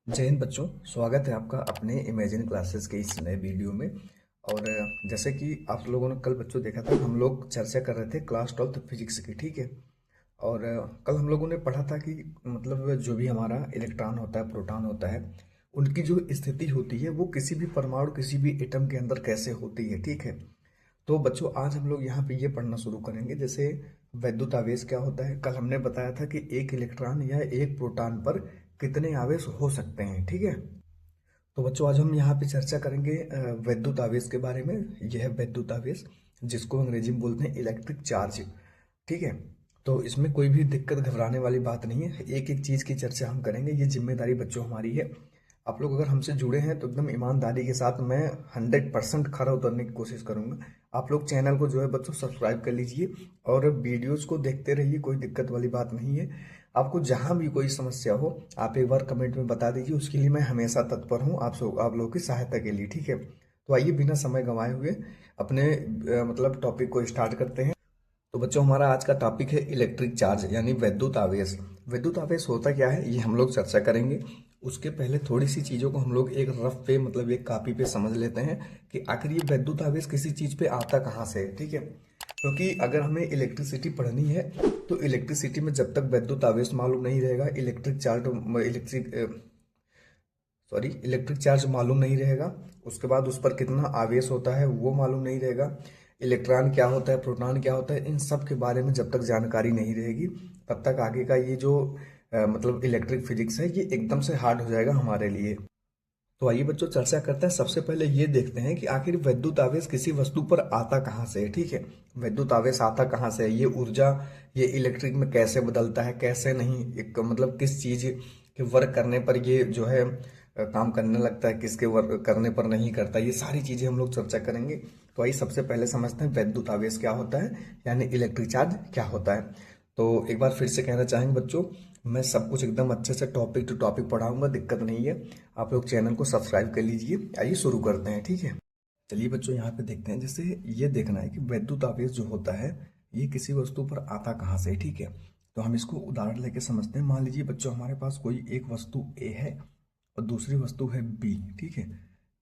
जय हिंद बच्चों। स्वागत है आपका अपने इमेजिन क्लासेस के इस नए वीडियो में। और जैसे कि आप लोगों ने कल बच्चों देखा था, हम लोग चर्चा कर रहे थे क्लास 12th फिजिक्स की, ठीक है। और कल हम लोगों ने पढ़ा था कि मतलब जो भी हमारा इलेक्ट्रॉन होता है, प्रोटॉन होता है, उनकी जो स्थिति होती है वो किसी भी परमाणु, किसी भी एटम के अंदर कैसे होती है, ठीक है। तो बच्चों आज हम लोग यहाँ पे ये पढ़ना शुरू करेंगे, जैसे वैद्युत आवेश क्या होता है। कल हमने बताया था कि एक इलेक्ट्रॉन या एक प्रोटॉन पर कितने आवेश हो सकते हैं, ठीक है। तो बच्चों आज हम यहाँ पे चर्चा करेंगे वैद्युत आवेश के बारे में। यह है वैद्युत आवेश, जिसको अंग्रेजी में बोलते हैं इलेक्ट्रिक चार्ज, ठीक है। तो इसमें कोई भी दिक्कत, घबराने वाली बात नहीं है। एक एक चीज़ की चर्चा हम करेंगे, ये जिम्मेदारी बच्चों हमारी है। आप लोग अगर हमसे जुड़े हैं तो एकदम ईमानदारी के साथ मैं 100% खरा उतरने की कोशिश करूंगा। आप लोग चैनल को जो है बच्चों सब्सक्राइब कर लीजिए और वीडियोस को देखते रहिए, कोई दिक्कत वाली बात नहीं है। आपको जहां भी कोई समस्या हो आप एक बार कमेंट में बता दीजिए, उसके लिए मैं हमेशा तत्पर हूं आप लोगों की सहायता के लिए, ठीक है। तो आइए बिना समय गंवाए हुए अपने मतलब टॉपिक को स्टार्ट करते हैं। तो बच्चों हमारा आज का टॉपिक है इलेक्ट्रिक चार्ज यानी विद्युत आवेश। विद्युत आवेश होता क्या है ये हम लोग चर्चा करेंगे। उसके पहले थोड़ी सी चीज़ों को हम लोग एक रफ पे, मतलब एक कॉपी पे समझ लेते हैं कि आखिर ये विद्युत आवेश किसी चीज़ पे आता कहाँ से है, ठीक है। क्योंकि अगर हमें इलेक्ट्रिसिटी पढ़नी है तो इलेक्ट्रिसिटी में जब तक विद्युत आवेश मालूम नहीं रहेगा, इलेक्ट्रिक चार्ज मालूम नहीं रहेगा, उसके बाद उस पर कितना आवेश होता है वो मालूम नहीं रहेगा, इलेक्ट्रॉन क्या होता है, प्रोटॉन क्या होता है, इन सब के बारे में जब तक जानकारी नहीं रहेगी तब तक आगे का ये जो मतलब इलेक्ट्रिक फिजिक्स है ये एकदम से हार्ड हो जाएगा हमारे लिए। तो आइए बच्चों चर्चा करते हैं। सबसे पहले ये देखते हैं कि आखिर विद्युत आवेश किसी वस्तु पर आता कहाँ से है, ठीक है। विद्युत आवेश आता कहाँ से है, ये ऊर्जा ये इलेक्ट्रिक में कैसे बदलता है, कैसे नहीं, एक मतलब किस चीज के वर्क करने पर ये जो है काम करने लगता है, किसके वर्क करने पर नहीं करता, ये सारी चीजें हम लोग चर्चा करेंगे। तो आइए सबसे पहले समझते हैं विद्युत आवेश क्या होता है, यानी इलेक्ट्रिक चार्ज क्या होता है। तो एक बार फिर से कहना चाहेंगे बच्चों, मैं सब कुछ एकदम अच्छे से टॉपिक टू टॉपिक पढ़ाऊंगा, दिक्कत नहीं है। आप लोग चैनल को सब्सक्राइब कर लीजिए। आइए शुरू करते हैं, ठीक है। चलिए बच्चों यहाँ पे देखते हैं, जैसे ये देखना है कि विद्युत आवेश जो होता है ये किसी वस्तु पर आता कहाँ से, ठीक है। तो हम इसको उदाहरण लेके समझते हैं। मान लीजिए बच्चों हमारे पास कोई एक वस्तु ए है और दूसरी वस्तु है बी, ठीक है।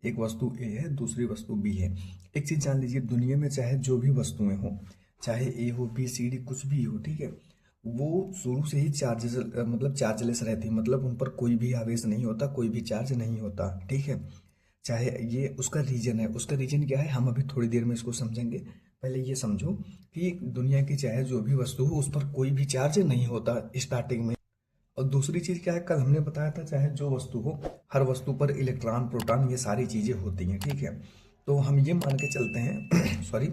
एक वस्तु ए है, दूसरी वस्तु बी है। एक चीज जान लीजिए, दुनिया में चाहे जो भी वस्तुएं हो, चाहे ए हो बी सी डी कुछ भी हो, ठीक है, वो शुरू से ही चार्जेस मतलब चार्जलेस रहती है, मतलब उन पर कोई भी आवेश नहीं होता, कोई भी चार्ज नहीं होता, ठीक है। चाहे ये उसका रीजन है, उसका रीजन क्या है हम अभी थोड़ी देर में इसको समझेंगे। पहले ये समझो कि दुनिया की चाहे जो भी वस्तु हो उस पर कोई भी चार्ज नहीं होता स्टार्टिंग में। और दूसरी चीज क्या है, कल हमने बताया था चाहे जो वस्तु हो हर वस्तु पर इलेक्ट्रॉन प्रोटॉन ये सारी चीजें होती हैं, ठीक है। तो हम ये मान के चलते हैं सॉरी,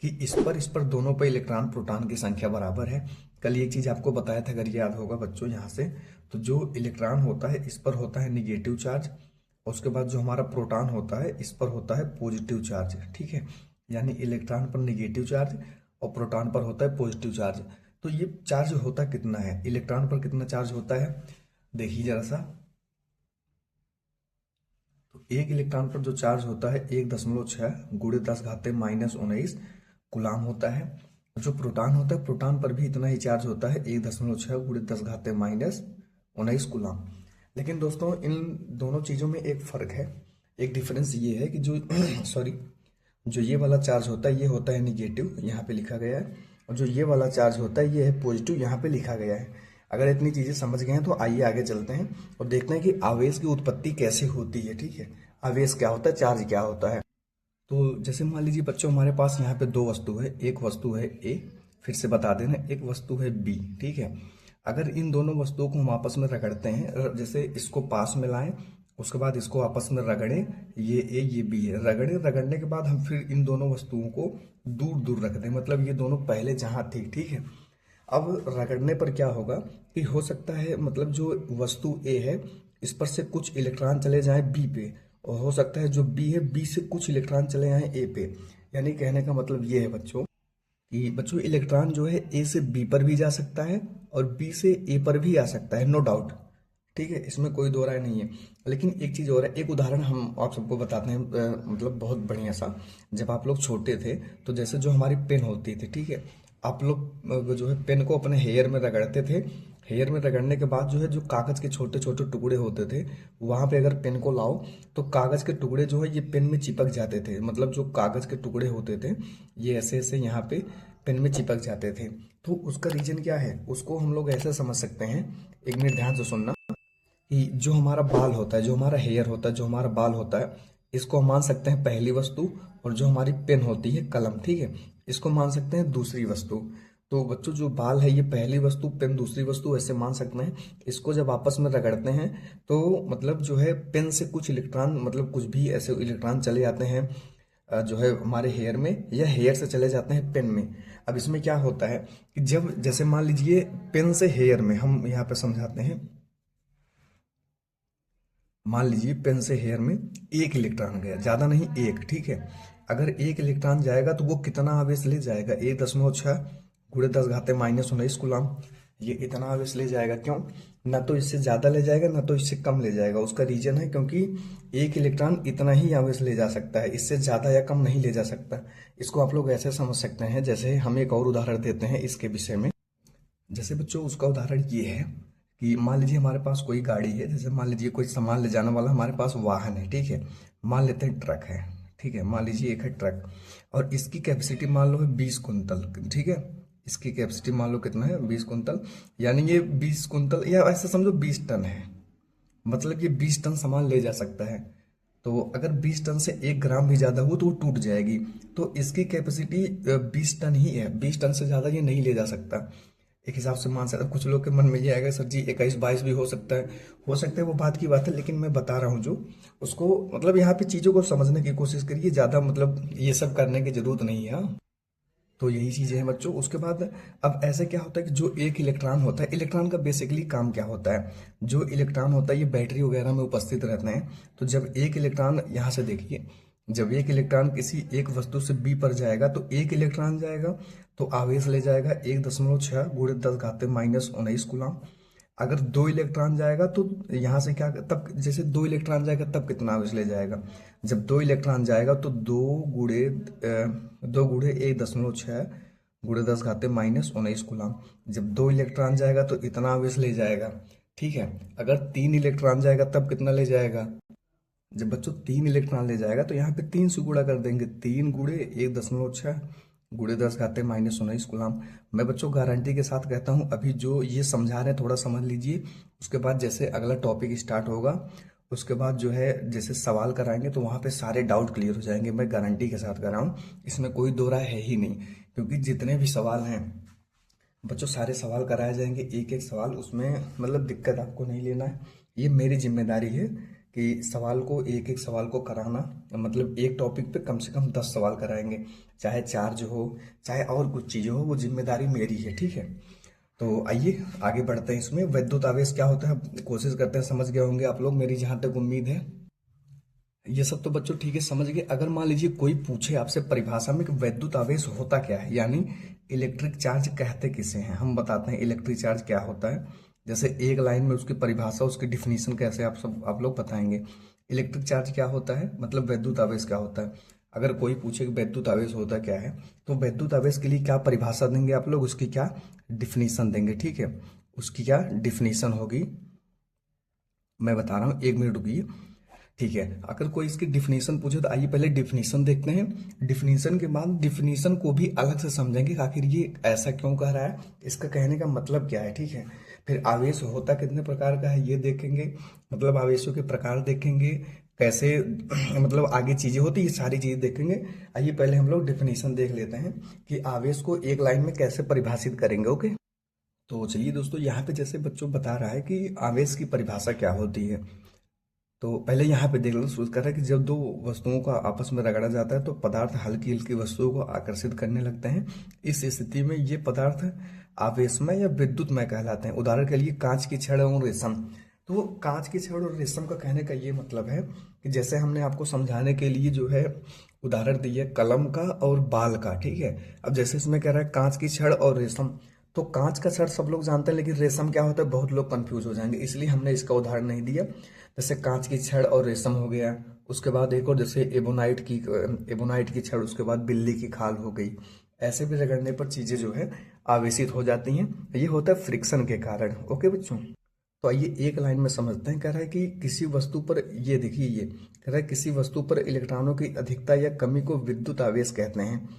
कि इस पर दोनों पर इलेक्ट्रॉन प्रोटॉन की संख्या बराबर है। कल एक चीज आपको बताया था, अगर याद होगा बच्चों यहाँ से, तो जो इलेक्ट्रॉन होता है इस पर होता है निगेटिव चार्ज, और उसके बाद जो हमारा प्रोटॉन होता है इस पर होता है पॉजिटिव चार्ज, ठीक है। यानी इलेक्ट्रॉन पर निगेटिव चार्ज और प्रोटॉन पर होता है पॉजिटिव चार्ज। तो ये चार्ज होता कितना है, इलेक्ट्रॉन पर कितना चार्ज होता है, देखिए जरा सा। तो एक इलेक्ट्रॉन पर जो चार्ज होता है 1.6 गुणे 10⁻⁻⁹ गुलाम होता है। जो प्रोटॉन होता है, प्रोटॉन पर भी इतना ही चार्ज होता है, 1.6 गुणे 10⁻⁻⁹ गुलाम। लेकिन दोस्तों इन दोनों चीजों में एक फर्क है, एक डिफरेंस ये है कि जो सॉरी, जो ये वाला चार्ज होता है ये होता है निगेटिव, यहाँ पे लिखा गया है, और जो ये वाला चार्ज होता है ये है पॉजिटिव, यहाँ पे लिखा गया है। अगर इतनी चीजें समझ गए हैं तो आइए आगे चलते हैं और देखते हैं कि आवेश की उत्पत्ति कैसे होती है, ठीक है। आवेश क्या होता है, चार्ज क्या होता है। तो जैसे मान लीजिए बच्चों हमारे पास यहाँ पे दो वस्तु है, एक वस्तु है ए, फिर से बता देना, एक वस्तु है बी, ठीक है। अगर इन दोनों वस्तुओं को हम आपस में रगड़ते हैं, जैसे इसको पास में लाएं, उसके बाद इसको आपस में रगड़ें, ये ए ये बी है, रगड़ने के बाद हम फिर इन दोनों वस्तुओं को दूर दूर रख दें, मतलब ये दोनों पहले जहां थी, ठीक है। अब रगड़ने पर क्या होगा कि हो सकता है मतलब जो वस्तु ए है इस पर से कुछ इलेक्ट्रॉन चले जाएं बी पे, और हो सकता है जो बी है बी से कुछ इलेक्ट्रॉन चले आए ए पे। यानी कहने का मतलब ये है बच्चों कि बच्चों इलेक्ट्रॉन जो है ए से बी पर भी जा सकता है और बी से ए पर भी आ सकता है, नो डाउट, ठीक है, इसमें कोई दो राय नहीं है। लेकिन एक चीज और है, एक उदाहरण हम आप सबको बताते हैं, मतलब बहुत बढ़िया सा। जब आप लोग छोटे थे तो जैसे जो हमारी पेन होती थी, ठीक है, आप लोग जो है पेन को अपने हेयर में रगड़ते थे, हेयर में रगड़ने के बाद जो है, जो कागज के छोटे छोटे टुकड़े होते थे, वहां पे अगर पेन को लाओ तो कागज के टुकड़े जो है ये पेन में चिपक जाते थे। मतलब जो कागज के टुकड़े होते थे ये ऐसे ऐसे यहाँ पे पेन में चिपक जाते थे। तो उसका रीजन क्या है, उसको हम लोग ऐसे समझ सकते हैं, एक मिनट ध्यान से सुनना, कि जो हमारा बाल होता है, जो हमारा हेयर होता है, जो हमारा बाल होता है, इसको हम मान सकते हैं पहली वस्तु। और जो हमारी पेन होती है, कलम, ठीक है, इसको मान सकते हैं दूसरी वस्तु। तो बच्चों जो बाल है ये पहली वस्तु, पेन दूसरी वस्तु, ऐसे मान सकते हैं। इसको जब आपस में रगड़ते हैं तो मतलब जो है पेन से कुछ इलेक्ट्रॉन, मतलब कुछ भी ऐसे इलेक्ट्रॉन चले जाते हैं जो है हमारे हेयर में, या हेयर से चले जाते हैं पेन में। अब इसमें क्या होता है कि जब जैसे मान लीजिए पेन से हेयर में, हम यहाँ पे समझाते हैं, मान लीजिए पेन से हेयर में एक इलेक्ट्रॉन गया, ज्यादा नहीं एक, ठीक है। अगर एक इलेक्ट्रॉन जाएगा तो वो कितना आवेश ले जाएगा, 1.6 गुणे 10⁻19 कूलम। ये इतना आवेश ले जाएगा, क्यों? ना तो इससे ज्यादा ले जाएगा ना तो इससे कम ले जाएगा। उसका रीजन है क्योंकि एक इलेक्ट्रॉन इतना ही आवेश ले जा सकता है, इससे ज्यादा या कम नहीं ले जा सकता। इसको आप लोग ऐसे समझ सकते हैं, जैसे हम एक और उदाहरण देते हैं इसके विषय में। जैसे बच्चों उसका उदाहरण ये है कि मान लीजिए हमारे पास कोई गाड़ी है, जैसे मान लीजिए कोई सामान ले जाने वाला हमारे पास वाहन है, ठीक है। मान लेते हैं ट्रक है, ठीक है, मान लीजिए एक है ट्रक, और इसकी कैपेसिटी मान लो है 20 कुंतल, ठीक है। इसकी कैपेसिटी मान लो कितना है, 20 कुंतल, यानी ये 20 कुंतल, या ऐसा समझो 20 टन है। मतलब ये 20 टन सामान ले जा सकता है। तो अगर 20 टन से 1 ग्राम भी ज्यादा हो तो वो टूट जाएगी। तो इसकी कैपेसिटी 20 टन ही है, 20 टन से ज्यादा ये नहीं ले जा सकता। एक हिसाब से मान सकते, कुछ लोग के मन में ये आएगा सर जी 21-22 भी हो सकता है, हो सकता है, वो बात की बात है, लेकिन मैं बता रहा हूँ जो उसको, मतलब यहाँ पे चीजों को समझने की कोशिश करिए, ज्यादा मतलब ये सब करने की जरूरत नहीं है, हाँ। तो यही चीजें हैं बच्चों। उसके बाद अब ऐसे क्या होता है कि जो एक इलेक्ट्रॉन होता है, इलेक्ट्रॉन का बेसिकली काम क्या होता है, जो इलेक्ट्रॉन होता है ये बैटरी वगैरह में उपस्थित रहते हैं। तो जब एक इलेक्ट्रॉन, यहाँ से देखिए, जब एक इलेक्ट्रॉन किसी एक वस्तु से बी पर जाएगा तो एक इलेक्ट्रॉन जाएगा तो आवेश ले जाएगा 1.6 गुणे 10⁻19 कूलम। अगर 2 इलेक्ट्रॉन जाएगा तो यहाँ से क्या, तब जैसे 2 इलेक्ट्रॉन जाएगा तब कितना आवेश ले जाएगा, जब 2 इलेक्ट्रॉन जाएगा तो 2 गुणे 1.6 गुणे 10⁻19 कूलम। जब 2 इलेक्ट्रॉन जाएगा तो इतना आवेश ले जाएगा, ठीक है। अगर 3 इलेक्ट्रॉन जाएगा तब कितना ले जाएगा, जब बच्चों 3 इलेक्ट्रॉन ले जाएगा तो यहाँ पे 3 से गुणा कर देंगे, 3 गुणे 1.6 गुणे 10⁻19 कूलम। मैं बच्चों गारंटी के साथ कहता हूँ, अभी जो ये समझा रहे हैं थोड़ा समझ लीजिए, उसके बाद जैसे अगला टॉपिक स्टार्ट होगा उसके बाद जो है जैसे सवाल कराएंगे तो वहाँ पे सारे डाउट क्लियर हो जाएंगे, मैं गारंटी के साथ कर रहा हूँ, इसमें कोई दो राय है ही नहीं। क्योंकि जितने भी सवाल हैं बच्चों सारे सवाल कराए जाएंगे, एक एक सवाल, उसमें मतलब दिक्कत आपको नहीं लेना है, ये मेरी जिम्मेदारी है कि सवाल को, एक एक सवाल को कराना, मतलब एक टॉपिक पे कम से कम 10 सवाल कराएंगे, चाहे चार्ज हो चाहे और कुछ चीज़ हो, वो जिम्मेदारी मेरी है, ठीक है। तो आइए आगे बढ़ते हैं। इसमें वैद्युत आवेश क्या होता है कोशिश करते हैं, समझ गए होंगे आप लोग, मेरी जहां तक उम्मीद है। ये सब तो बच्चों ठीक है समझ गए। अगर मान लीजिए कोई पूछे आपसे परिभाषा में कि वैद्युत आवेश होता क्या है, यानी इलेक्ट्रिक चार्ज कहते किसे हैं, हम बताते हैं इलेक्ट्रिक चार्ज क्या होता है। जैसे एक लाइन में उसकी परिभाषा, उसकी डिफिनीशन कैसे आप लोग बताएंगे। इलेक्ट्रिक चार्ज क्या होता है, मतलब वैद्युत आवेश क्या होता है। अगर कोई पूछे कि वैद्युत आवेश होता क्या है, तो वैद्युत आवेश के लिए क्या परिभाषा देंगे आप लोग, उसकी क्या डिफिनीशन देंगे, ठीक है। उसकी क्या डिफिनीशन होगी मैं बता रहा हूँ, 1 मिनट रुकिए, ठीक है। अगर कोई इसकी डिफिनीशन पूछे तो आइए पहले डिफिनीशन देखते हैं। डिफिनीशन के बाद डिफिनीशन को भी अलग से समझेंगे कि आखिर ये ऐसा क्यों कह रहा है, इसका कहने का मतलब क्या है, ठीक है। फिर आवेश होता कितने प्रकार का है ये देखेंगे, मतलब आवेशों के प्रकार देखेंगे, कैसे मतलब आगे चीजें होती, ये सारी चीजें देखेंगे। आइए पहले हम लोग डिफिनीशन देख लेते हैं कि आवेश को एक लाइन में कैसे परिभाषित करेंगे, ओके। तो चलिए दोस्तों, यहाँ पे जैसे बच्चों बता रहा है कि आवेश की परिभाषा क्या होती है, तो पहले यहाँ पे देख लो, शुरू कर रहा है कि जब दो वस्तुओं का आपस में रगड़ा जाता है तो पदार्थ हल्की हल्की वस्तुओं को आकर्षित करने लगते हैं। इस स्थिति में ये पदार्थ आवेशमय या विद्युतमय कहलाते हैं। उदाहरण के लिए कांच की छड़ और रेशम। तो कांच की छड़ और रेशम का कहने का ये मतलब है कि जैसे हमने आपको समझाने के लिए जो है उदाहरण दिया कलम का और बाल का, ठीक है। अब जैसे इसमें कह रहा है कांच की छड़ और रेशम, तो कांच का छड़ सब लोग जानते हैं, लेकिन रेशम क्या होता है बहुत लोग कंफ्यूज हो जाएंगे, इसलिए हमने इसका उदाहरण नहीं दिया। जैसे कांच की छड़ और रेशम हो गया, उसके बाद एक और जैसे एबोनाइट की छड़, उसके बाद बिल्ली की खाल हो गई, ऐसे भी रगड़ने पर चीजें जो है आवेशित हो जाती हैं। ये होता है फ्रिक्शन के कारण। ओके बच्चों, तो आइए एक लाइन में समझते हैं। कह रहा है कि किसी वस्तु पर, ये देखिए, ये कह रहा है किसी वस्तु पर इलेक्ट्रॉनों की अधिकता या कमी को विद्युत आवेश कहते हैं।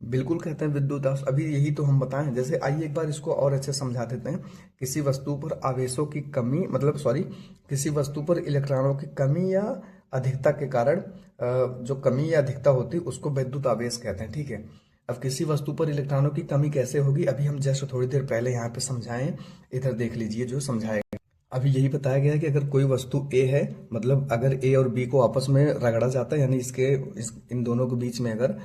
बिल्कुल कहते हैं विद्युत आवेश। अभी यही तो हम बताएं। जैसे आइए एक बार इसको और अच्छे समझा देते हैं। किसी वस्तु पर आवेशों की कमी, मतलब सॉरी, किसी वस्तु पर इलेक्ट्रॉनों की कमी या अधिकता के कारण जो कमी या अधिकता होती है उसको विद्युत आवेश कहते हैं। ठीक है, अब किसी वस्तु पर इलेक्ट्रॉनों की कमी कैसे होगी, अभी हम जस्ट थोड़ी देर पहले यहाँ पे समझाएं। इधर देख लीजिए जो समझाया। अभी यही बताया गया है कि अगर कोई वस्तु ए है, मतलब अगर ए और बी को आपस में रगड़ा जाता है, यानी इन दोनों के बीच में अगर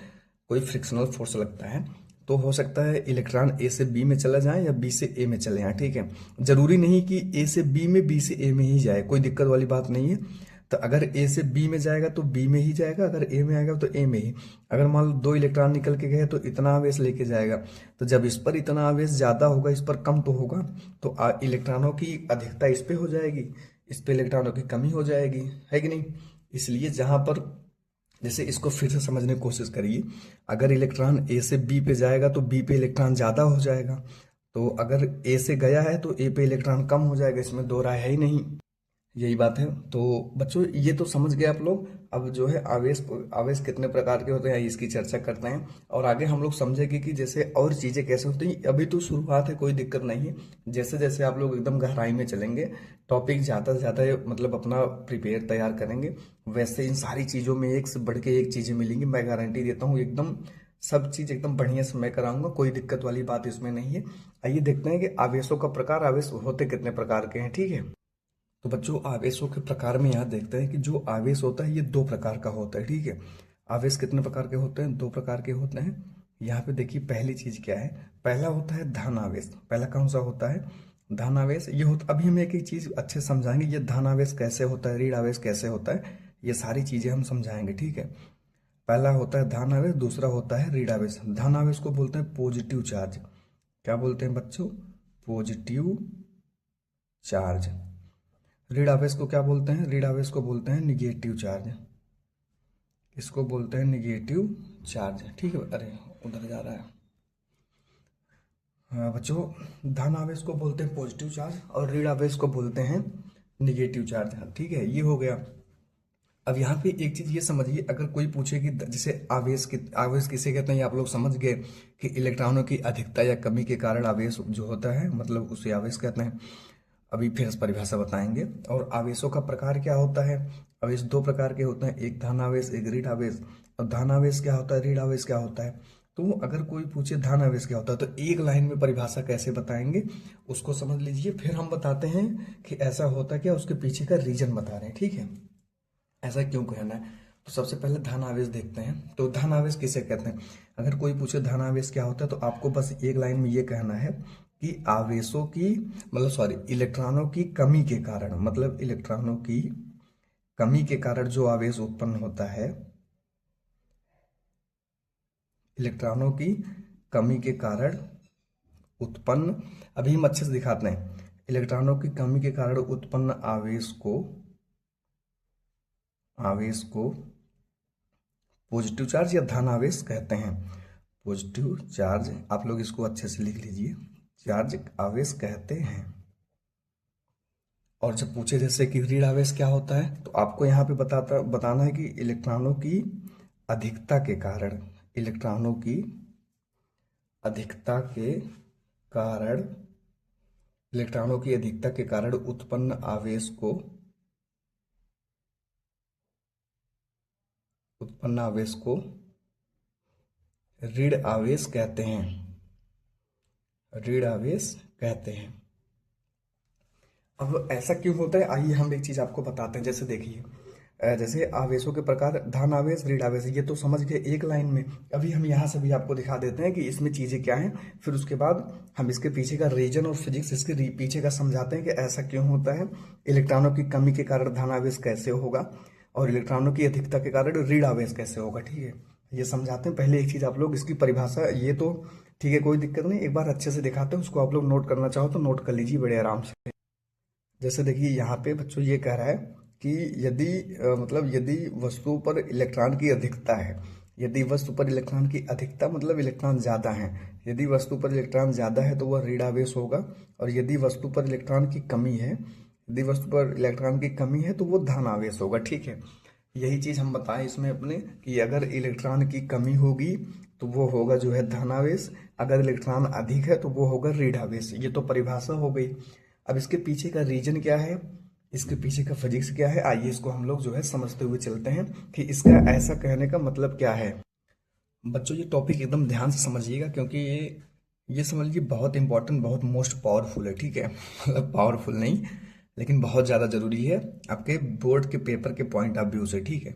कोई फ्रिक्शनल फोर्स लगता है, तो हो सकता है इलेक्ट्रॉन ए से बी में चला जाए या बी से ए में चले जाए। ठीक है, जरूरी नहीं कि ए से बी में, बी से ए में ही जाए, कोई दिक्कत वाली बात नहीं है। तो अगर ए से बी में जाएगा तो बी में ही जाएगा, अगर ए में आएगा तो ए में ही। अगर मान लो 2 इलेक्ट्रॉन निकल के गए तो इतना आवेश लेके जाएगा, तो जब इस पर इतना आवेश ज्यादा होगा, इस पर कम तो होगा, तो इलेक्ट्रॉनों की अधिकता इस पे हो जाएगी, इस पे इलेक्ट्रॉनों की कमी हो जाएगी, है कि नहीं। इसलिए जहां पर, जैसे इसको फिर से समझने की कोशिश करिए। अगर इलेक्ट्रॉन ए से बी पे जाएगा तो बी पे इलेक्ट्रॉन ज्यादा हो जाएगा, तो अगर ए से गया है तो ए पे इलेक्ट्रॉन कम हो जाएगा, इसमें दो राय है ही नहीं। यही बात है। तो बच्चों ये तो समझ गए आप लोग। अब जो है आवेश, आवेश कितने प्रकार के होते हैं इसकी चर्चा करते हैं, और आगे हम लोग समझेंगे कि जैसे और चीजें कैसे होती हैं। अभी तो शुरुआत है, कोई दिक्कत नहीं है। जैसे जैसे आप लोग एकदम गहराई में चलेंगे, टॉपिक ज्यादा से ज्यादा मतलब अपना प्रिपेयर तैयार करेंगे, वैसे इन सारी चीजों में एक से बढ़ के एक चीजें मिलेंगी, मैं गारंटी देता हूँ। एकदम सब चीज एकदम बढ़िया से मैं कराऊंगा, कोई दिक्कत वाली बात इसमें नहीं है। आइए देखते हैं कि आवेशों का प्रकार, आवेश होते कितने प्रकार के हैं। ठीक है, तो बच्चों आवेशों के प्रकार में यहाँ देखते हैं कि जो आवेश होता है ये 2 प्रकार का होता है। ठीक है, आवेश कितने प्रकार के होते हैं, 2 प्रकार के होते हैं। यहाँ पे देखिए पहली चीज क्या है, पहला होता है धन आवेश। पहला कौन सा होता है, धन आवेश। ये होता, अभी हम एक एक चीज अच्छे से समझाएंगे, ये धन आवेश कैसे होता है, ऋण आवेश कैसे होता है, ये सारी चीजें हम समझाएंगे। ठीक है, पहला होता है धन आवेश, दूसरा होता है ऋण आवेश। धन आवेश को बोलते हैं पॉजिटिव चार्ज। क्या बोलते हैं बच्चों, पॉजिटिव चार्ज। ऋण आवेश को क्या बोलते हैं, ऋण आवेश को बोलते हैं निगेटिव चार्ज। इसको बोलते हैं निगेटिव चार्ज। ठीक है, अरे उधर जा रहा है। हाँ बच्चों, धन आवेश को बोलते हैं पॉजिटिव चार्ज और ऋण आवेश को बोलते हैं निगेटिव चार्ज। ठीक है, ये हो गया। अब यहाँ पे एक चीज ये समझिए, अगर कोई पूछे कि जैसे आवेश किसे कहते हैं, ये आप लोग समझ गए कि इलेक्ट्रॉनों की अधिकता या कमी के कारण आवेश जो होता है, मतलब उसे आवेश कहते हैं। अभी फिर इस परिभाषा बताएंगे। और आवेशों का प्रकार क्या होता है, आवेश 2 प्रकार के होते हैं, एक धन आवेश, एक ऋण आवेश। और धन आवेश क्या होता है, ऋण आवेश क्या होता है। तो अगर कोई पूछे धन आवेश क्या होता है, तो एक लाइन में परिभाषा कैसे बताएंगे उसको समझ लीजिए, फिर हम बताते हैं कि ऐसा होता क्या, उसके पीछे का रीजन बता रहे हैं। ठीक है, ऐसा क्यों कहना है। तो सबसे पहले धन आवेश देखते हैं। तो धन आवेश किसे कहते हैं, अगर कोई पूछे धन आवेश क्या होता है, तो आपको बस एक लाइन में ये कहना है कि आवेशों की, मतलब सॉरी, इलेक्ट्रॉनों की कमी के कारण, मतलब इलेक्ट्रॉनों की कमी के कारण जो आवेश उत्पन्न होता है, इलेक्ट्रॉनों की कमी के कारण उत्पन्न, अभी हम अच्छे से दिखाते हैं, इलेक्ट्रॉनों की कमी के कारण उत्पन्न आवेश को पॉजिटिव चार्ज या धन आवेश कहते हैं। पॉजिटिव चार्ज, आप लोग इसको अच्छे से लिख लीजिए, चार्ज आवेश कहते हैं। और जब पूछे जैसे कि ऋण आवेश क्या होता है, तो आपको यहाँ पे बताना है कि इलेक्ट्रॉनों की अधिकता के कारण, इलेक्ट्रॉनों की अधिकता के कारण, इलेक्ट्रॉनों की अधिकता के कारण उत्पन्न आवेश को ऋण आवेश कहते हैं, ऋण आवेश कहते हैं। अब ऐसा क्यों होता है, आइए हम एक चीज आपको बताते हैं। जैसे देखिए, जैसे आवेशों के प्रकार, धन आवेश, ऋण आवेश, ये तो समझ गए एक लाइन में। अभी हम यहाँ से भी आपको दिखा देते हैं कि इसमें चीजें क्या हैं, फिर उसके बाद हम इसके पीछे का रीजन और फिजिक्स, इसके पीछे का समझाते हैं कि ऐसा क्यों होता है, इलेक्ट्रॉनों की कमी के कारण धन आवेश कैसे होगा, और इलेक्ट्रॉनों की अधिकता के कारण ऋण आवेश कैसे होगा। ठीक है, ये समझाते हैं। पहले एक चीज आप लोग इसकी परिभाषा, ये तो ठीक है, कोई दिक्कत नहीं, एक बार अच्छे से दिखाते हैं, उसको आप लोग नोट करना चाहो तो नोट कर लीजिए बड़े आराम से। जैसे देखिए यहाँ पे बच्चों ये कह रहा है कि यदि मतलब यदि वस्तु पर इलेक्ट्रॉन की अधिकता है, यदि वस्तु पर इलेक्ट्रॉन की अधिकता मतलब इलेक्ट्रॉन ज़्यादा है, यदि वस्तु पर इलेक्ट्रॉन ज़्यादा है तो वह ऋणावेश होगा, और यदि वस्तु पर इलेक्ट्रॉन की कमी है, यदि वस्तु पर इलेक्ट्रॉन की कमी है तो वो धनावेश होगा। ठीक है, यही चीज़ हम बताएं इसमें अपने कि अगर इलेक्ट्रॉन की कमी होगी तो वो होगा जो है धनावेश, अगर इलेक्ट्रॉन अधिक है तो वो होगा ऋणावेश। ये तो परिभाषा हो गई। अब इसके पीछे का रीजन क्या है, इसके पीछे का फिजिक्स क्या है, आइए इसको हम लोग जो है समझते हुए चलते हैं कि इसका ऐसा कहने का मतलब क्या है। बच्चों ये टॉपिक एकदम ध्यान से समझिएगा, क्योंकि ये समझ लीजिए बहुत इंपॉर्टेंट, बहुत मोस्ट पावरफुल है। ठीक है, मतलब पावरफुल नहीं लेकिन बहुत ज़्यादा ज़रूरी है आपके बोर्ड के पेपर के पॉइंट ऑफ व्यू से। ठीक है,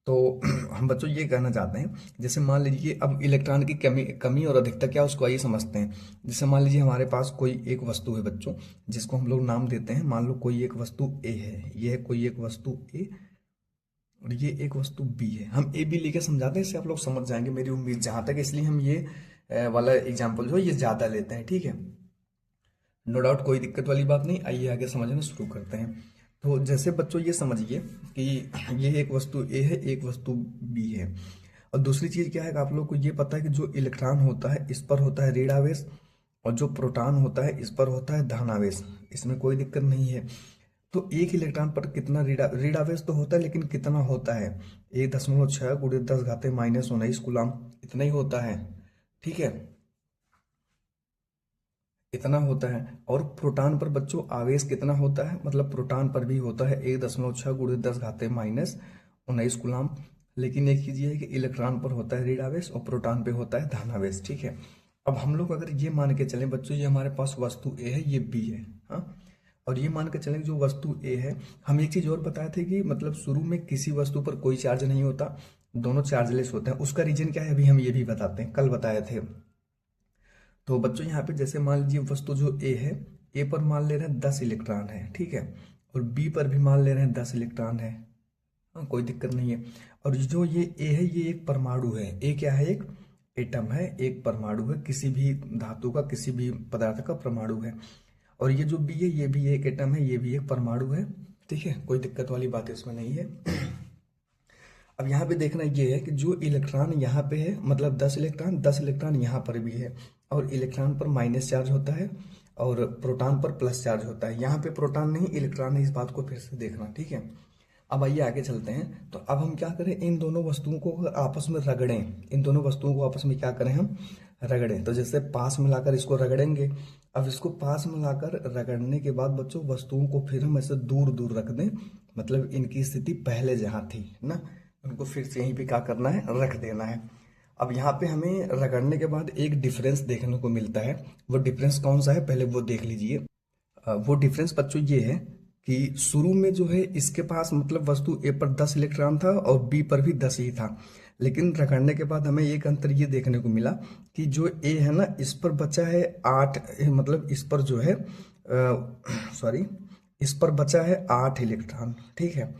तो हम बच्चों ये कहना चाहते हैं, जैसे मान लीजिए अब इलेक्ट्रॉन की कमी और अधिकता क्या, उसको आइए समझते हैं। जैसे मान लीजिए हमारे पास कोई एक वस्तु है बच्चों, जिसको हम लोग नाम देते हैं, मान लो कोई एक वस्तु ए है, ये है कोई एक वस्तु ए और ये एक वस्तु बी है। हम ए बी लेके समझाते हैं, इससे आप लोग समझ जाएंगे मेरी उम्मीद जहाँ तक, इसलिए हम ये वाला एग्जाम्पल जो है ये ज़्यादा लेते हैं। ठीक है, नो डाउट, कोई दिक्कत वाली बात नहीं। आइए आगे समझना शुरू करते हैं। तो जैसे बच्चों ये समझिए कि ये एक वस्तु ए है, एक वस्तु बी है, और दूसरी चीज़ क्या है कि आप लोग को ये पता है कि जो इलेक्ट्रॉन होता है इस पर होता है ऋणावेश, और जो प्रोटॉन होता है इस पर होता है धनावेश। इसमें कोई दिक्कत नहीं है। तो एक इलेक्ट्रॉन पर कितना ऋणावेश तो होता है, लेकिन कितना होता है, 1.6 गुणे 10 घाते -19 कूलाम, इतना ही होता है। ठीक है, इतना होता है। और प्रोटॉन पर बच्चों आवेश कितना होता है, मतलब प्रोटॉन पर भी होता है 1.6 गुणे 10 घाते -19 कूलाम। लेकिन एक चीज ये है कि इलेक्ट्रॉन पर होता है ऋणावेश और प्रोटॉन पे होता है धनावेश। ठीक है, अब हम लोग अगर ये मान के चलें बच्चों, ये हमारे पास वस्तु ए है, ये बी है, हाँ, और ये मान के चलें जो वस्तु ए है, हम एक चीज और बताए थे कि मतलब शुरू में किसी वस्तु पर कोई चार्ज नहीं होता, दोनों चार्जलेस होते हैं। उसका रीजन क्या है अभी हम ये भी बताते हैं, कल बताए थे। तो बच्चों यहाँ पे जैसे मान लीजिए वस्तु जो ए है, ए पर मान ले रहे हैं 10 इलेक्ट्रॉन है, ठीक है, और बी पर भी मान ले रहे हैं 10 इलेक्ट्रॉन है, हाँ, कोई दिक्कत नहीं है। और जो ये ए है ये एक परमाणु है, ए क्या है, एक एटम है, एक परमाणु है, किसी भी धातु का, किसी भी पदार्थ का परमाणु है। और ये जो बी है ये भी एक एटम है, ये भी एक परमाणु है। ठीक है, कोई दिक्कत वाली बात इसमें नहीं है। अब यहाँ पे देखना ये है कि जो इलेक्ट्रॉन यहाँ पे है, मतलब 10 इलेक्ट्रॉन यहाँ पर भी है, और इलेक्ट्रॉन पर माइनस चार्ज होता है और प्रोटॉन पर प्लस चार्ज होता है। यहाँ पे प्रोटॉन नहीं इलेक्ट्रॉन है, इस बात को फिर से देखना। ठीक है, अब आइए आगे चलते हैं। तो अब हम क्या करें, इन दोनों वस्तुओं को आपस में रगड़ें, इन दोनों वस्तुओं को आपस में क्या करें, हम रगड़ें। तो जैसे पास में लाकर इसको रगड़ेंगे। अब इसको पास में लाकर रगड़ने के बाद बच्चों वस्तुओं को फिर हम ऐसे दूर दूर रख दें, मतलब इनकी स्थिति पहले जहाँ थी ना, उनको फिर से यहीं पे क्या करना है, रख देना है। अब यहाँ पे हमें रगड़ने के बाद एक डिफरेंस देखने को मिलता है। वो डिफरेंस कौन सा है पहले वो देख लीजिए। वो डिफरेंस बच्चों ये है कि शुरू में जो है इसके पास मतलब वस्तु ए पर 10 इलेक्ट्रॉन था और बी पर भी 10 ही था, लेकिन रगड़ने के बाद हमें एक अंतर ये देखने को मिला कि जो ए है ना इस पर बचा है 8, मतलब इस पर जो है सॉरी इस पर बचा है 8 इलेक्ट्रॉन। ठीक है,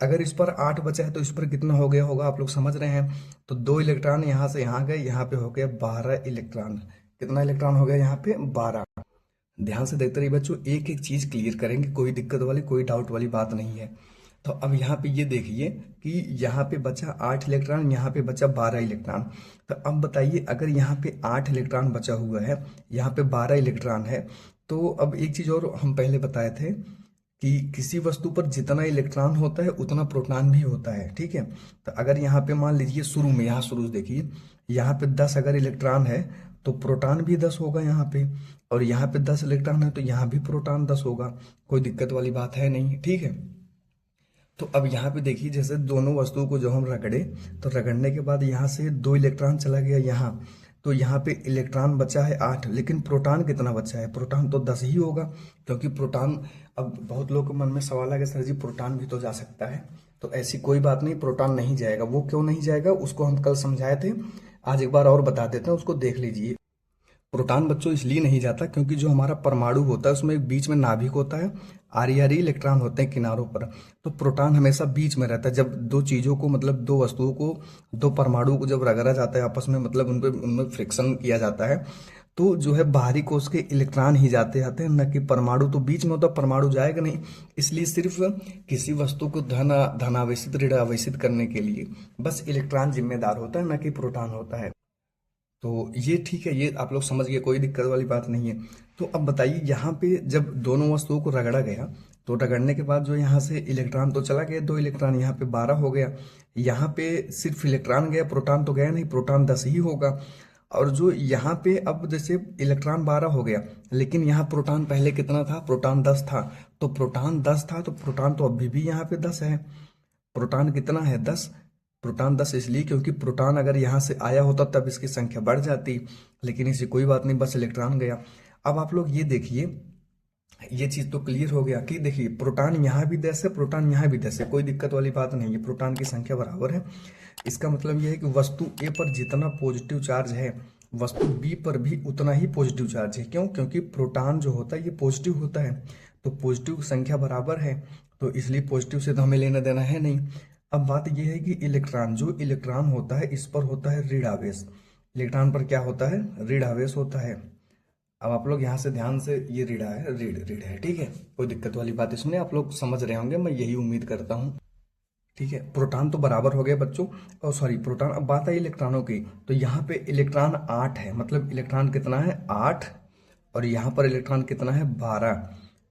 अगर इस पर 8 बचा है तो इस पर कितना हो गया होगा, आप लोग समझ रहे हैं। तो 2 इलेक्ट्रॉन यहाँ से यहाँ गए, यहाँ पे हो गया 12 इलेक्ट्रॉन। कितना इलेक्ट्रॉन हो गया यहाँ पे, 12। ध्यान से देखते रहिए बच्चों, एक एक चीज क्लियर करेंगे, कोई दिक्कत वाली कोई डाउट वाली बात नहीं है। तो अब यहाँ पे ये देखिए कि यहाँ पे बचा 8 इलेक्ट्रॉन, यहाँ पे बचा 12 इलेक्ट्रॉन। तो अब बताइए अगर यहाँ पे 8 इलेक्ट्रॉन बचा हुआ है, यहाँ पे 12 इलेक्ट्रॉन है, तो अब एक चीज और हम पहले बताए थे कि किसी वस्तु पर जितना इलेक्ट्रॉन होता है उतना प्रोटॉन भी होता है। ठीक है, तो अगर यहाँ पे मान लीजिए शुरू में, यहाँ शुरू देखिए, यहाँ पे 10 अगर इलेक्ट्रॉन है तो प्रोटॉन भी 10 होगा यहाँ पे, और यहाँ पे 10 इलेक्ट्रॉन है तो यहाँ भी प्रोटॉन 10 होगा, कोई दिक्कत वाली बात है नहीं। ठीक है, तो अब यहाँ पे देखिए जैसे दोनों वस्तुओं को जब हम रगड़े, तो रगड़ने के बाद यहाँ से 2 इलेक्ट्रॉन चला गया यहाँ, तो यहाँ पे इलेक्ट्रॉन बचा है 8, लेकिन प्रोटॉन कितना बचा है, प्रोटॉन तो 10 ही होगा, क्योंकि प्रोटॉन, अब बहुत लोगों के मन में सवाल है कि सर जी प्रोटॉन भी तो जा सकता है। तो ऐसी कोई बात नहीं, प्रोटॉन नहीं जाएगा। वो क्यों नहीं जाएगा उसको हम कल समझाए थे, आज एक बार और बता देते हैं, उसको देख लीजिए। प्रोटॉन बच्चों इसलिए नहीं जाता क्योंकि जो हमारा परमाणु होता है उसमें एक बीच में नाभिक होता है, आरी इलेक्ट्रॉन होते हैं किनारों पर, तो प्रोटॉन हमेशा बीच में रहता है। जब दो चीजों को, मतलब दो वस्तुओं को, दो परमाणु को जब रगड़ा जाता है आपस में, मतलब उनमें फ्रिक्शन किया जाता है, तो जो है बाहरी कोश के इलेक्ट्रॉन ही जाते आते हैं, न कि परमाणु। तो बीच में होता परमाणु जाएगा नहीं, इसलिए सिर्फ किसी वस्तु को धनावेशित ऋण आवेशित करने के लिए बस इलेक्ट्रॉन जिम्मेदार होता है, न कि प्रोटॉन होता है। तो ये ठीक है, ये आप लोग समझ गए, कोई दिक्कत वाली बात नहीं है। तो अब बताइए, यहाँ पे जब दोनों वस्तुओं को रगड़ा गया तो रगड़ने के बाद जो यहाँ से इलेक्ट्रॉन तो चला गया, 2 इलेक्ट्रॉन, यहाँ पे 12 हो गया। यहाँ पे सिर्फ इलेक्ट्रॉन गया, प्रोटॉन तो गया नहीं, प्रोटॉन 10 ही होगा। और जो यहाँ पे अब जैसे इलेक्ट्रॉन 12 हो गया, लेकिन यहाँ प्रोटॉन पहले कितना था, प्रोटॉन 10 था। तो प्रोटॉन 10 था तो प्रोटॉन तो अभी भी यहाँ पे 10 है। प्रोटॉन कितना है, 10। प्रोटॉन 10 इसलिए क्योंकि प्रोटॉन अगर यहाँ से आया होता तब इसकी संख्या बढ़ जाती, लेकिन इसे कोई बात नहीं, बस इलेक्ट्रॉन गया। अब आप लोग ये देखिए, ये चीज तो क्लियर हो गया कि देखिए प्रोटॉन यहाँ भी 10 है, प्रोटॉन यहाँ भी 10 है, कोई दिक्कत वाली बात नहीं है, प्रोटॉन की संख्या बराबर है। इसका मतलब यह है कि वस्तु ए पर जितना पॉजिटिव चार्ज है, वस्तु बी पर भी उतना ही पॉजिटिव चार्ज है। क्यों? क्योंकि प्रोटॉन जो होता है ये पॉजिटिव होता है, तो पॉजिटिव की संख्या बराबर है, तो इसलिए पॉजिटिव से तो हमें लेना देना है नहीं। अब बात यह है कि इलेक्ट्रॉन, जो इलेक्ट्रॉन होता है इस पर होता है ऋण आवेश। इलेक्ट्रॉन पर क्या होता है, ऋण आवेश होता है। अब आप लोग यहाँ से ध्यान से, ये ऋण है, ऋण है, ठीक है, कोई दिक्कत वाली बात इसमें आप लोग समझ रहे होंगे, मैं यही उम्मीद करता हूँ। ठीक है, प्रोटॉन तो बराबर हो गए बच्चों, और सॉरी प्रोटॉन। अब बात आई इलेक्ट्रॉनों की, तो यहाँ पे इलेक्ट्रॉन 8 है, मतलब इलेक्ट्रॉन कितना है, 8, और यहाँ पर इलेक्ट्रॉन कितना है, 12।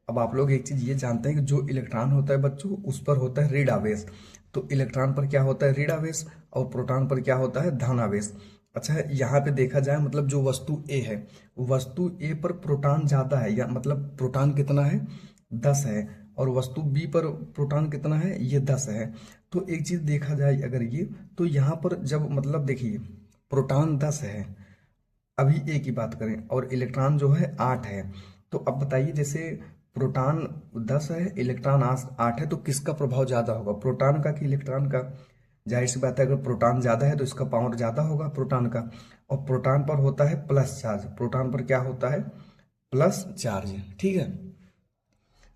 अब आप लोग एक चीज ये जानते हैं कि जो इलेक्ट्रॉन होता है बच्चों उस पर होता है ऋण आवेश। तो इलेक्ट्रॉन पर क्या होता है, ऋण आवेश, और प्रोटॉन पर क्या होता है, धन आवेश। अच्छा, यहाँ पे देखा जाए, मतलब जो वस्तु ए है, वस्तु ए पर प्रोटॉन ज्यादा है, या मतलब प्रोटॉन कितना है, 10 है, और वस्तु बी पर प्रोटॉन कितना है, ये 10 है। तो एक चीज देखा जाए अगर ये, तो यहाँ पर जब मतलब देखिए प्रोटॉन 10 है, अभी ए की बात करें, और इलेक्ट्रॉन जो है 8 है। तो अब बताइए, जैसे प्रोटॉन 10 है, इलेक्ट्रॉन 8 है, तो किसका प्रभाव ज्यादा होगा, प्रोटॉन का कि इलेक्ट्रॉन का? जाहिर सी बात है, अगर प्रोटॉन ज्यादा है तो इसका पावर ज्यादा होगा प्रोटॉन का। और प्रोटॉन पर होता है प्लस चार्ज, प्रोटॉन पर क्या होता है, प्लस चार्ज, ठीक है।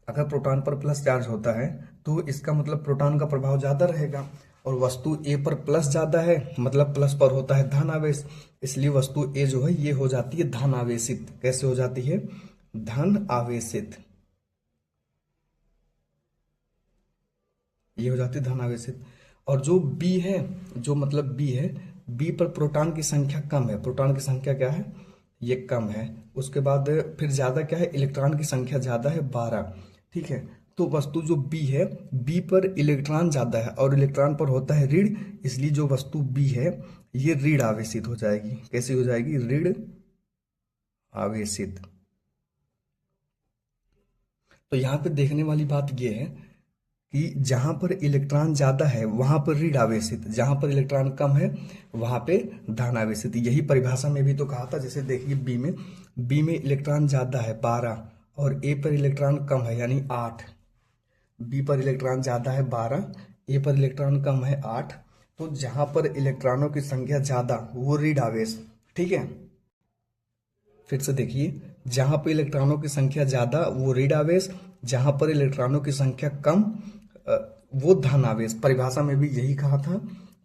अगर प्रोटॉन पर प्लस चार्ज होता है तो इसका मतलब प्रोटॉन का प्रभाव ज्यादा रहेगा, और वस्तु ए पर प्लस ज्यादा है, मतलब प्लस पर होता है धन आवेश, इसलिए वस्तु ए जो है ये हो जाती है धन आवेशित। कैसे हो जाती है, धन आवेशित, ये हो जाती है धन आवेशित। और जो बी है, जो मतलब बी है, बी पर प्रोटॉन की संख्या कम है, प्रोटॉन की संख्या क्या है, ये कम है। उसके बाद फिर ज्यादा क्या है, इलेक्ट्रॉन की संख्या ज्यादा है, 12, ठीक है। तो वस्तु जो बी है, बी पर इलेक्ट्रॉन ज्यादा है और इलेक्ट्रॉन पर होता है ऋण, इसलिए जो वस्तु बी है ये ऋण आवेशित हो जाएगी। कैसी हो जाएगी, ऋण आवेशित। तो यहाँ पे देखने वाली बात ये है कि जहां पर इलेक्ट्रॉन ज्यादा है वहां पर ऋण आवेशित, जहां पर इलेक्ट्रॉन कम है वहां पे धन आवेशित। यही परिभाषा में भी तो कहा था। जैसे देखिए बी में इलेक्ट्रॉन ज्यादा है 12, और ए पर इलेक्ट्रॉन कम है यानी 8। बी पर इलेक्ट्रॉन ज्यादा है 12, ए पर इलेक्ट्रॉन कम है 8। तो जहां पर इलेक्ट्रॉनों की संख्या ज्यादा वो ऋण आवेश, ठीक है। फिर से देखिए, जहां पर इलेक्ट्रॉनों की संख्या ज्यादा वो ऋण आवेश, जहां पर इलेक्ट्रॉनों की संख्या कम वो धन आवेश। परिभाषा में भी यही कहा था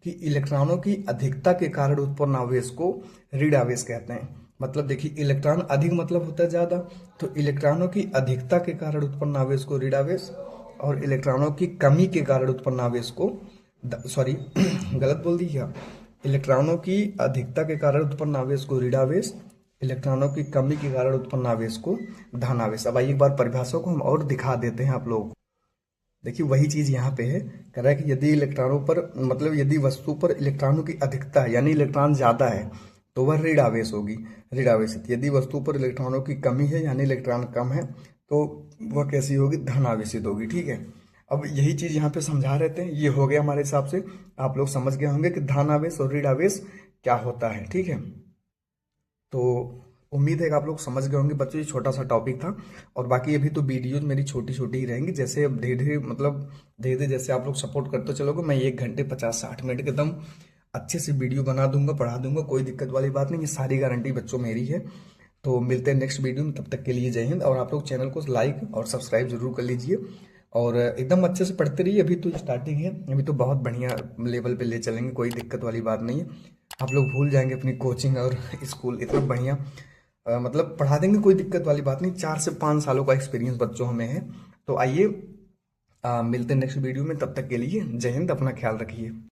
कि इलेक्ट्रॉनों की अधिकता के कारण उत्पन्न आवेश को ऋण आवेश कहते हैं। मतलब देखिए, इलेक्ट्रॉन अधिक मतलब होता है ज्यादा, तो इलेक्ट्रॉनों की अधिकता के कारण उत्पन्न आवेश को ऋण आवेश, और इलेक्ट्रॉनों की कमी के कारण उत्पन्न आवेश को सॉरी गलत बोल दिया, इलेक्ट्रॉनों की अधिकता के कारण उत्पन्न आवेश को ऋण आवेश, इलेक्ट्रॉनों की कमी के कारण उत्पन्न आवेश को धन आवेश। अब आइए एक बार परिभाषा को हम और दिखा देते हैं आप लोग। देखिए वही चीज यहाँ पे है, कह रहा है कि यदि इलेक्ट्रॉनों पर मतलब यदि वस्तु पर इलेक्ट्रॉनों की अधिकता है यानी इलेक्ट्रॉन ज्यादा है तो वह ऋण आवेश होगी, ऋण आवेशित। यदि वस्तु पर इलेक्ट्रॉनों की कमी है यानी इलेक्ट्रॉन कम है तो वह कैसी होगी, धन आवेशित होगी, ठीक है। अब यही चीज यहाँ पे समझा रहे थे, ये हो गया हमारे हिसाब से। आप लोग समझ गए होंगे कि धन आवेश और ऋण आवेश क्या होता है, ठीक है। तो उम्मीद है कि आप लोग समझ गए होंगे बच्चों, ये छोटा सा टॉपिक था। और बाकी अभी तो वीडियोज मेरी छोटी छोटी ही रहेंगी, जैसे अब धीरे धीरे मतलब धीरे धीरे जैसे आप लोग सपोर्ट करते चलोगे, मैं 1 घंटे 50-60 मिनट के एकदम अच्छे से वीडियो बना दूंगा, पढ़ा दूंगा, कोई दिक्कत वाली बात नहीं, ये सारी गारंटी बच्चों मेरी है। तो मिलते हैं नेक्स्ट वीडियो में, तब तक के लिए जय हिंद। और आप लोग चैनल को लाइक और सब्सक्राइब जरूर कर लीजिए, और एकदम अच्छे से पढ़ते रहिए। अभी तो स्टार्टिंग है, अभी तो बहुत बढ़िया लेवल पे ले चलेंगे, कोई दिक्कत वाली बात नहीं है। आप लोग भूल जाएंगे अपनी कोचिंग और स्कूल, इतना बढ़िया मतलब पढ़ा देंगे, कोई दिक्कत वाली बात नहीं। 4 से 5 सालों का एक्सपीरियंस बच्चों हमें है। तो आइए मिलते हैं नेक्स्ट वीडियो में, तब तक के लिए जय हिंद, अपना ख्याल रखिए।